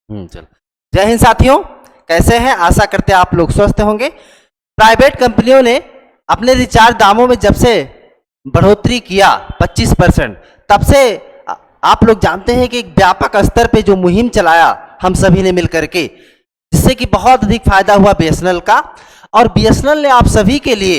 चलो। जय हिंद साथियों, कैसे हैं? आशा करते हैं आप लोग स्वस्थ होंगे। प्राइवेट कंपनियों ने अपने रिचार्ज दामों में जब से बढ़ोतरी किया 25%, तब से आप लोग जानते हैं कि एक व्यापक स्तर पे जो मुहिम चलाया हम सभी ने मिलकर के, जिससे कि बहुत अधिक फायदा हुआ बीएसएनएल का। और बीएसएनएल ने आप सभी के लिए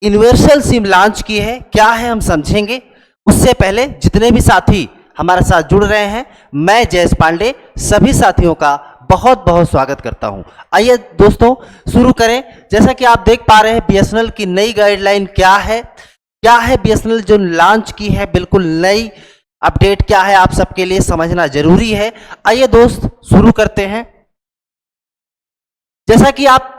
यूनिवर्सल सिम लॉन्च की है। क्या है हम समझेंगे। उससे पहले जितने भी साथी हमारे साथ जुड़ रहे हैं, मैं जयेश पांडे सभी साथियों का बहुत बहुत स्वागत करता हूं। आइए दोस्तों शुरू करें। जैसा कि आप देख पा रहे हैं बीएसएनएल की नई गाइडलाइन क्या है बीएसएनएल जो लॉन्च की है, बिल्कुल नई अपडेट क्या है आप सबके लिए समझना जरूरी है। आइए दोस्त शुरू करते हैं। जैसा कि आप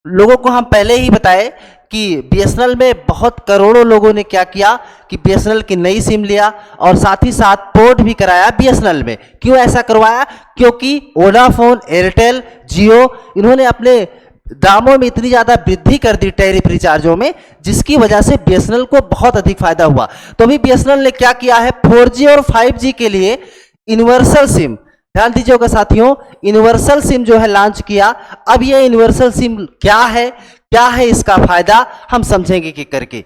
लोगों को हम पहले ही बताए कि बीएसएनएल में बहुत करोड़ों लोगों ने क्या किया कि बीएसएनएल की नई सिम लिया और साथ ही साथ पोर्ट भी कराया बीएसएनएल में। क्यों ऐसा करवाया? क्योंकि वोडाफोन, एयरटेल, जियो इन्होंने अपने दामों में इतनी ज़्यादा वृद्धि कर दी टैरिफ रिचार्जों में, जिसकी वजह से बीएसएनएल को बहुत अधिक फायदा हुआ। तो अभी बीएसएनएल ने क्या किया है, 4G और 5G के लिए यूनिवर्सल सिम, ध्यान दीजिएगा साथियों, यूनिवर्सल सिम जो है लॉन्च किया। अब ये यूनिवर्सल सिम क्या है इसका फायदा हम समझेंगे कि करके।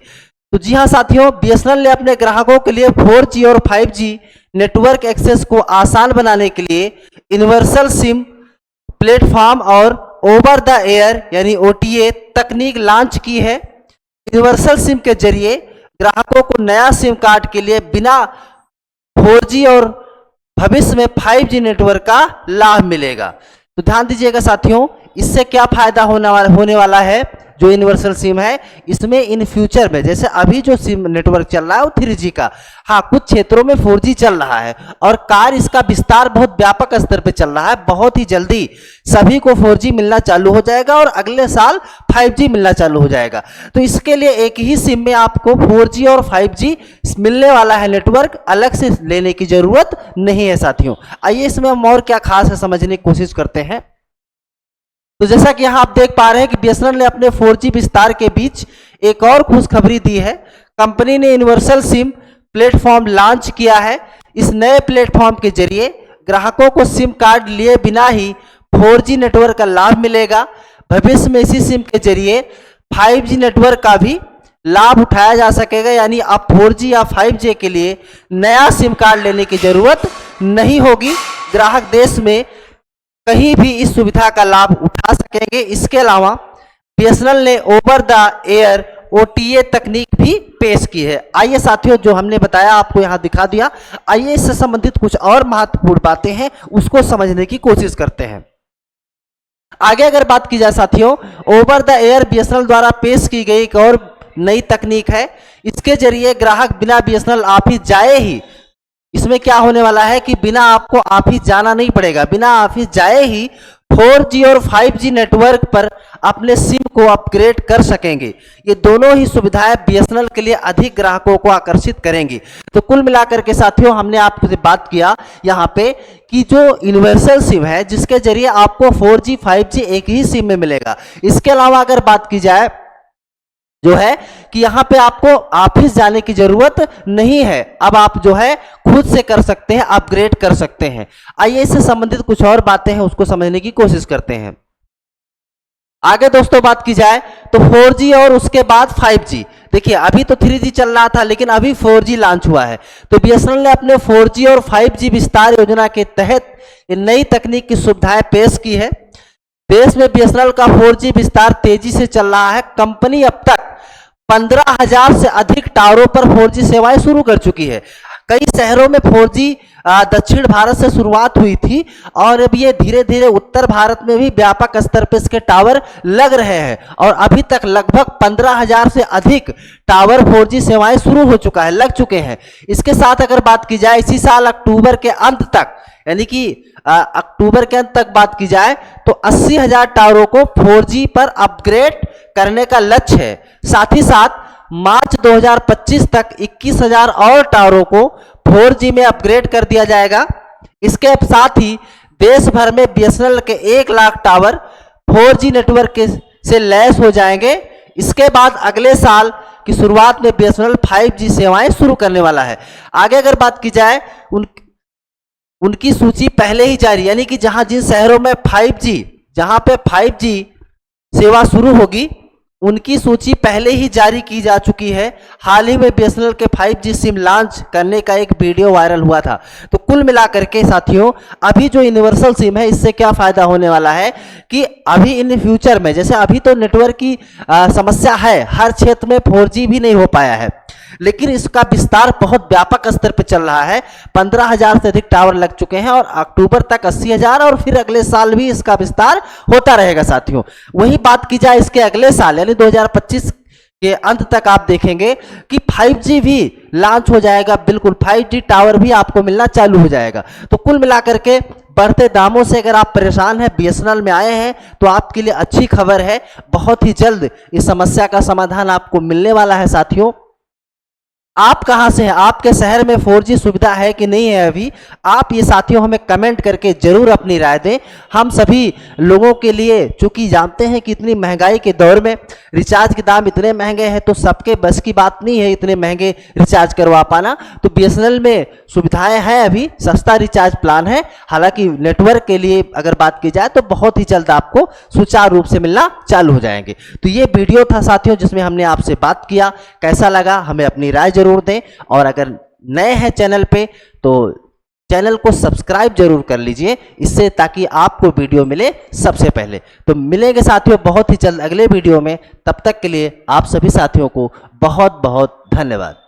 तो जी हाँ साथियों, बीएसएनएल ने अपने ग्राहकों के लिए 4G और 5G नेटवर्क एक्सेस को आसान बनाने के लिए यूनिवर्सल सिम प्लेटफॉर्म और ओवर द एयर यानी OTA तकनीक लॉन्च की है। यूनिवर्सल सिम के जरिए ग्राहकों को नया सिम कार्ड के लिए बिना 4G और भविष्य में 5G नेटवर्क का लाभ मिलेगा। तो ध्यान दीजिएगा साथियों, इससे क्या फायदा होने वाला है। जो यूनिवर्सल सिम है इसमें इन फ्यूचर में, जैसे अभी जो सिम नेटवर्क चल रहा है वो 3G का, हाँ कुछ क्षेत्रों में 4G चल रहा है और कार्य इसका विस्तार बहुत व्यापक स्तर पे चल रहा है। बहुत ही जल्दी सभी को 4G मिलना चालू हो जाएगा और अगले साल 5G मिलना चालू हो जाएगा। तो इसके लिए एक ही सिम में आपको 4G और 5G मिलने वाला है नेटवर्क, अलग से लेने की जरूरत नहीं है साथियों। आइए इसमें हम और क्या खास है समझने की कोशिश करते हैं। तो जैसा कि यहां आप देख पा रहे हैं कि बीएसएनएल ने अपने 4G विस्तार के बीच एक और खुशखबरी दी है। कंपनी ने यूनिवर्सल सिम प्लेटफॉर्म लॉन्च किया है। इस नए प्लेटफॉर्म के जरिए ग्राहकों को सिम कार्ड लिए बिना ही 4G नेटवर्क का लाभ मिलेगा। भविष्य में इसी सिम के जरिए 5G नेटवर्क का भी लाभ उठाया जा सकेगा, यानी अब 4G या 5G के लिए नया सिम कार्ड लेने की जरूरत नहीं होगी। ग्राहक देश में कहीं भी इस सुविधा का लाभ उठा सकेंगे। इसके अलावा बीएसएनएल ने ओवर द एयर OTA तकनीक भी पेश की है। आइए साथियों, जो हमने बताया आपको यहां दिखा दिया। आइए इससे संबंधित कुछ और महत्वपूर्ण बातें हैं उसको समझने की कोशिश करते हैं। आगे अगर बात की जाए साथियों, ओवर द एयर बीएसएनएल द्वारा पेश की गई एक और नई तकनीक है। इसके जरिए ग्राहक बिना बीएसएनएल ऑफिस जाए ही, इसमें क्या होने वाला है कि बिना आपको ऑफिस जाना नहीं पड़ेगा, बिना ऑफिस जाए ही 4G और 5G नेटवर्क पर अपने सिम को अपग्रेड कर सकेंगे। ये दोनों ही सुविधाएं बीएसएनएल के लिए अधिक ग्राहकों को आकर्षित करेंगी। तो कुल मिलाकर के साथियों, हमने आपसे बात किया यहाँ पे कि जो यूनिवर्सल सिम है जिसके जरिए आपको 4G 5G एक ही सिम में मिलेगा। इसके अलावा अगर बात की जाए जो है कि यहाँ पे आपको ऑफिस जाने की जरूरत नहीं है, अब आप जो है खुद से कर सकते हैं, अपग्रेड कर सकते हैं। आइए इससे संबंधित कुछ और बातें हैं उसको समझने की कोशिश करते हैं। आगे दोस्तों बात की जाए तो 4G और उसके बाद 5G, देखिए अभी तो 3G चल रहा था लेकिन अभी 4G लॉन्च हुआ है। तो बीएसएनएल ने अपने 4G और 5G विस्तार योजना के तहत नई तकनीक की सुविधाएं पेश की है। देश में बीएसएनएल का 4G विस्तार तेजी से चल रहा है। कंपनी अब तक 15,000 से अधिक टावरों पर 4G सेवाएं शुरू कर चुकी है। कई शहरों में 4G दक्षिण भारत से शुरुआत हुई थी और अब ये धीरे धीरे उत्तर भारत में भी व्यापक स्तर पर इसके टावर लग रहे हैं और अभी तक लगभग 15,000 से अधिक टावर 4G सेवाएं शुरू हो चुका है, लग चुके हैं। इसके साथ अगर बात की जाए इसी साल अक्टूबर के अंत तक, यानी कि अक्टूबर के अंत तक बात की जाए तो 80,000 टावरों को 4G पर अपग्रेड करने का लक्ष्य है। साथ ही साथ मार्च 2025 तक 21,000 और टावरों को 4G में अपग्रेड कर दिया जाएगा। इसके साथ ही देश भर में बीएसएनएल के 1 लाख टावर 4G नेटवर्क से लैस हो जाएंगे। इसके बाद अगले साल की शुरुआत में बीएसएनएल 5G सेवाएं शुरू करने वाला है। आगे अगर बात की जाए उनकी सूची पहले ही जारी, यानी कि जहां जिन शहरों में 5G, जहां पे 5G सेवा शुरू होगी उनकी सूची पहले ही जारी की जा चुकी है। हाल ही में बीएसएनएल के 5G सिम लॉन्च करने का एक वीडियो वायरल हुआ था। तो कुल मिलाकर के साथियों, अभी जो यूनिवर्सल सिम है इससे क्या फायदा होने वाला है कि अभी इन फ्यूचर में, जैसे अभी तो नेटवर्क की समस्या है, हर क्षेत्र में 4G भी नहीं हो पाया है, लेकिन इसका विस्तार बहुत व्यापक स्तर पर चल रहा है। 15,000 से अधिक टावर लग चुके हैं और अक्टूबर तक 80,000 और फिर अगले साल भी इसका विस्तार होता रहेगा साथियों। वही बात की जाए इसके अगले साल यानी 2025 के अंत तक आप देखेंगे कि 5G भी लॉन्च हो जाएगा, बिल्कुल 5G टावर भी आपको मिलना चालू हो जाएगा। तो कुल मिलाकर के बढ़ते दामों से अगर आप परेशान हैं, बीएसएनएल में आए हैं, तो आपके लिए अच्छी खबर है, बहुत ही जल्द इस समस्या का समाधान आपको मिलने वाला है साथियों। आप कहां से हैं, आपके शहर में 4G सुविधा है कि नहीं है अभी, आप ये साथियों हमें कमेंट करके जरूर अपनी राय दें। हम सभी लोगों के लिए, चूंकि जानते हैं कि इतनी महंगाई के दौर में रिचार्ज के दाम इतने महंगे हैं, तो सबके बस की बात नहीं है इतने महंगे रिचार्ज करवा पाना। तो बीएसएनएल में सुविधाएं हैं, अभी सस्ता रिचार्ज प्लान है। हालांकि नेटवर्क के लिए अगर बात की जाए तो बहुत ही जल्द आपको सुचारू रूप से मिलना चालू हो जाएंगे। तो ये वीडियो था साथियों जिसमें हमने आपसे बात किया, कैसा लगा हमें अपनी राय जरूर दें। और अगर नए हैं चैनल पे तो चैनल को सब्सक्राइब जरूर कर लीजिए, इससे ताकि आपको वीडियो मिले सबसे पहले। तो मिलेंगे साथियों बहुत ही जल्द अगले वीडियो में, तब तक के लिए आप सभी साथियों को बहुत बहुत धन्यवाद।